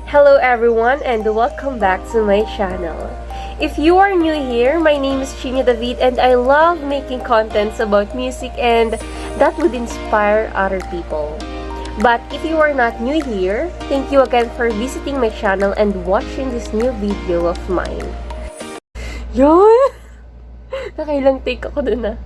Hello everyone and welcome back to my channel. If you are new here, my name is Chinya David and I love making contents about music and that would inspire other people. But if you are not new here, thank you again for visiting my channel and watching this new video of mine. Yun! Nakailang take ako dun .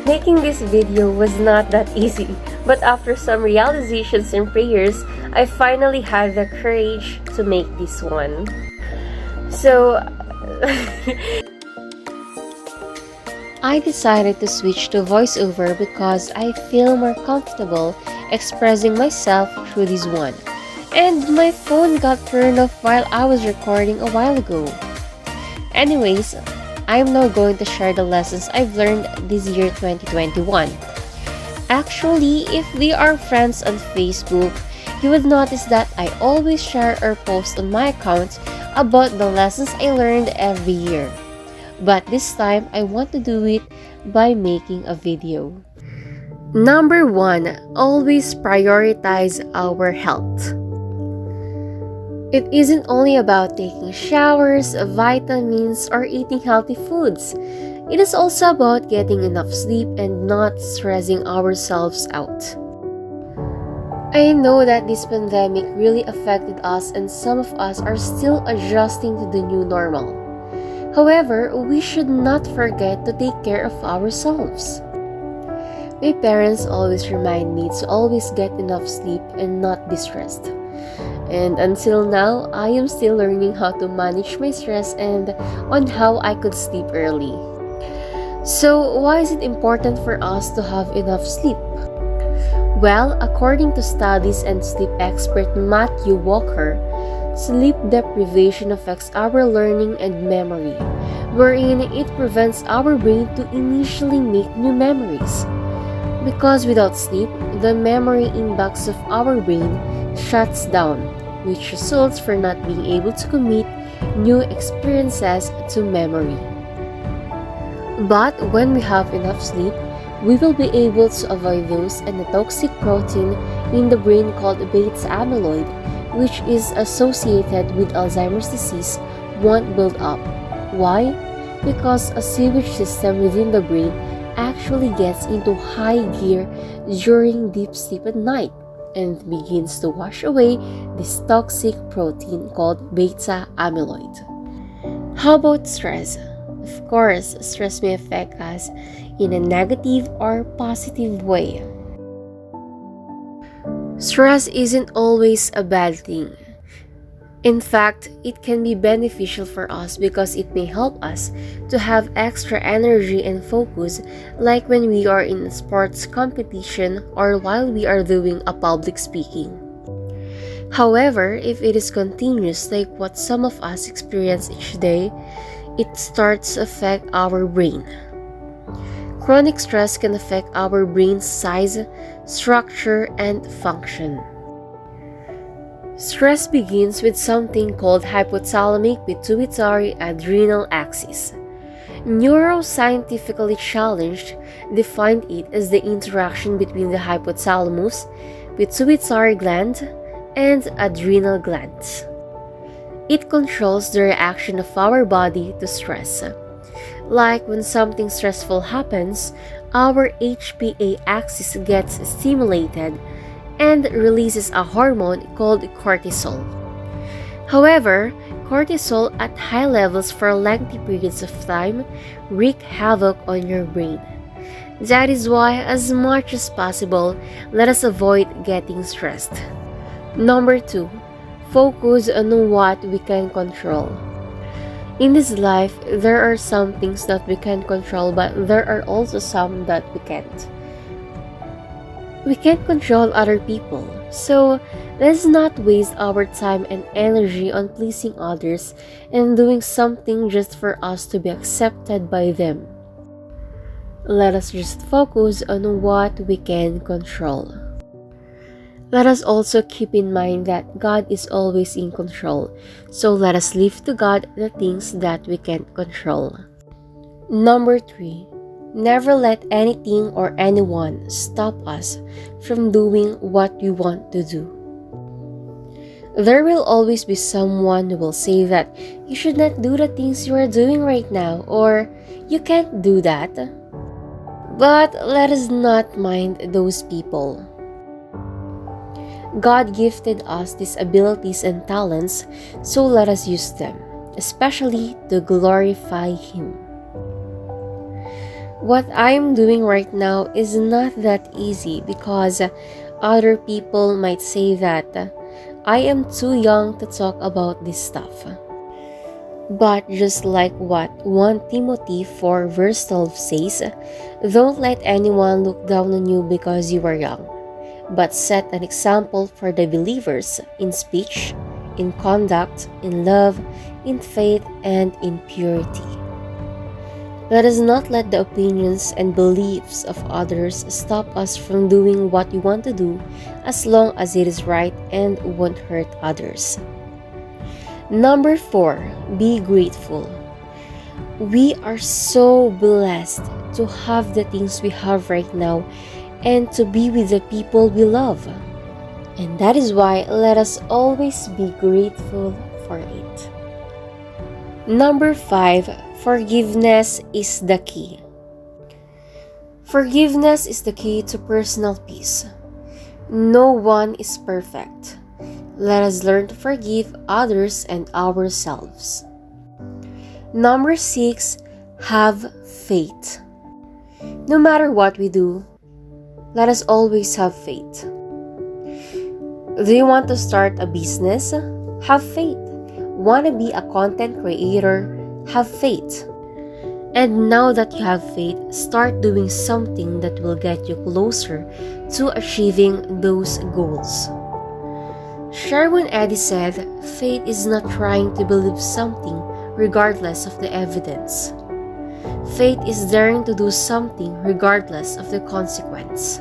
Making this video was not that easy, but after some realizations and prayers, I finally had the courage to make this one. So, I decided to switch to voiceover because I feel more comfortable expressing myself through this one. And my phone got turned off while I was recording a while ago. Anyways, I'm now going to share the lessons I've learned this year 2021. Actually, if we are friends on Facebook, you would notice that I always share or post on my account about the lessons I learned every year. But this time, I want to do it by making a video. Number 1. Always prioritize our health. It isn't only about taking showers, vitamins, or eating healthy foods. It is also about getting enough sleep and not stressing ourselves out. I know that this pandemic really affected us and some of us are still adjusting to the new normal. However, we should not forget to take care of ourselves. My parents always remind me to always get enough sleep and not be stressed. And until now, I am still learning how to manage my stress and on how I could sleep early. So, why is it important for us to have enough sleep? Well, according to studies and sleep expert Matthew Walker, sleep deprivation affects our learning and memory, wherein it prevents our brain to initially make new memories. Because without sleep, the memory inbox of our brain shuts down, which results for not being able to commit new experiences to memory. But when we have enough sleep, we will be able to avoid those and the toxic protein in the brain called beta amyloid, which is associated with Alzheimer's disease, won't build up. Why? Because a sewage system within the brain actually gets into high gear during deep sleep at night and begins to wash away this toxic protein called beta amyloid. How about stress? Of course, stress may affect us in a negative or positive way. Stress isn't always a bad thing. In fact, it can be beneficial for us because it may help us to have extra energy and focus, like when we are in a sports competition or while we are doing a public speaking. However, if it is continuous like what some of us experience each day, it starts to affect our brain. Chronic stress can affect our brain's size, structure, and function. Stress begins with something called hypothalamic pituitary adrenal axis. Neuroscientifically challenged defined it as the interaction between the hypothalamus, pituitary gland, and adrenal glands. It controls the reaction of our body to stress. Like when something stressful happens, our HPA axis gets stimulated and releases a hormone called cortisol. However, cortisol at high levels for lengthy periods of time wreak havoc on your brain. That is why, as much as possible, let us avoid getting stressed. Number 2. Focus on what we can control. In this life, there are some things that we can control, but there are also some that we can't. We can't control other people, so let's not waste our time and energy on pleasing others and doing something just for us to be accepted by them. Let us just focus on what we can control. Let us also keep in mind that God is always in control, so let us leave to God the things that we can't control. Number 3. Never let anything or anyone stop us from doing what we want to do. There will always be someone who will say that you should not do the things you are doing right now, or you can't do that. But let us not mind those people. God gifted us these abilities and talents, so let us use them, especially to glorify Him. What I'm doing right now is not that easy because other people might say that I am too young to talk about this stuff. But just like what 1 Timothy 4 verse 12 says, don't let anyone look down on you because you are young, but set an example for the believers in speech, in conduct, in love, in faith, and in purity. Let us not let the opinions and beliefs of others stop us from doing what we want to do as long as it is right and won't hurt others. Number 4, be grateful. We are so blessed to have the things we have right now and to be with the people we love. And that is why let us always be grateful for it. Number 5, forgiveness is the key. Forgiveness is the key to personal peace. No one is perfect. Let us learn to forgive others and ourselves. Number 6, have faith. No matter what we do, let us always have faith. Do you want to start a business? Have faith. Want to be a content creator? Have faith. And now that you have faith, start doing something that will get you closer to achieving those goals. Sherwin Eddy said, faith is not trying to believe something regardless of the evidence. Faith is daring to do something regardless of the consequence.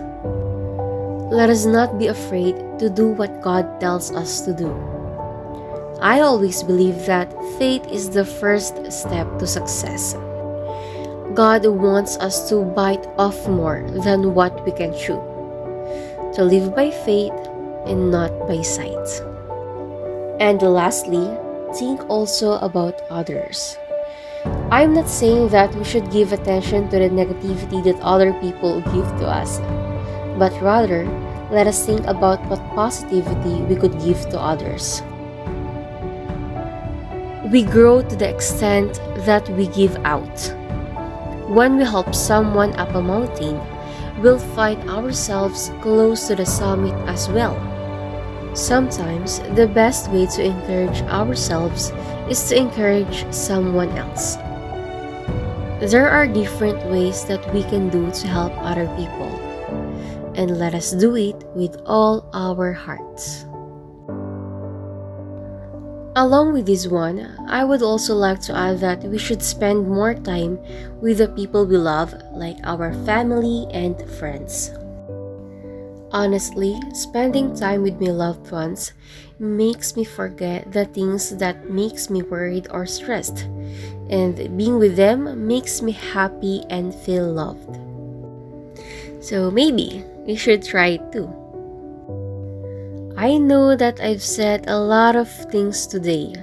Let us not be afraid to do what God tells us to do. I always believe that faith is the first step to success. God wants us to bite off more than what we can chew, to live by faith and not by sight. And lastly, think also about others. I'm not saying that we should give attention to the negativity that other people give to us, but rather, let us think about what positivity we could give to others. We grow to the extent that we give out. When we help someone up a mountain, we'll find ourselves close to the summit as well. Sometimes, the best way to encourage ourselves is to encourage someone else. There are different ways that we can do to help other people, and let us do it with all our hearts. Along with this one, I would also like to add that we should spend more time with the people we love, like our family and friends. Honestly, spending time with my loved ones makes me forget the things that makes me worried or stressed, and being with them makes me happy and feel loved. So maybe you should try it too. I know that I've said a lot of things today,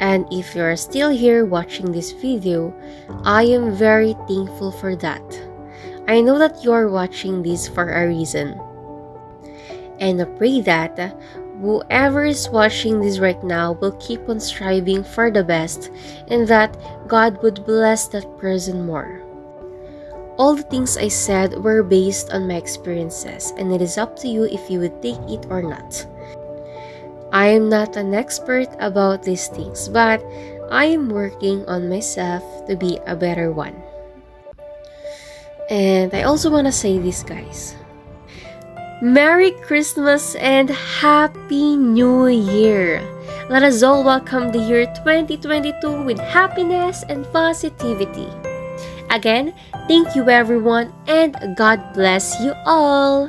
and if you're still here watching this video, I am very thankful for that. I know that you're watching this for a reason. And I pray that whoever is watching this right now will keep on striving for the best and that God would bless that person more. All the things I said were based on my experiences, and it is up to you if you would take it or not. I am not an expert about these things, but I am working on myself to be a better one. And I also want to say this, guys. Merry Christmas and Happy New Year! Let us all welcome the year 2022 with happiness and positivity. Again, thank you everyone and God bless you all!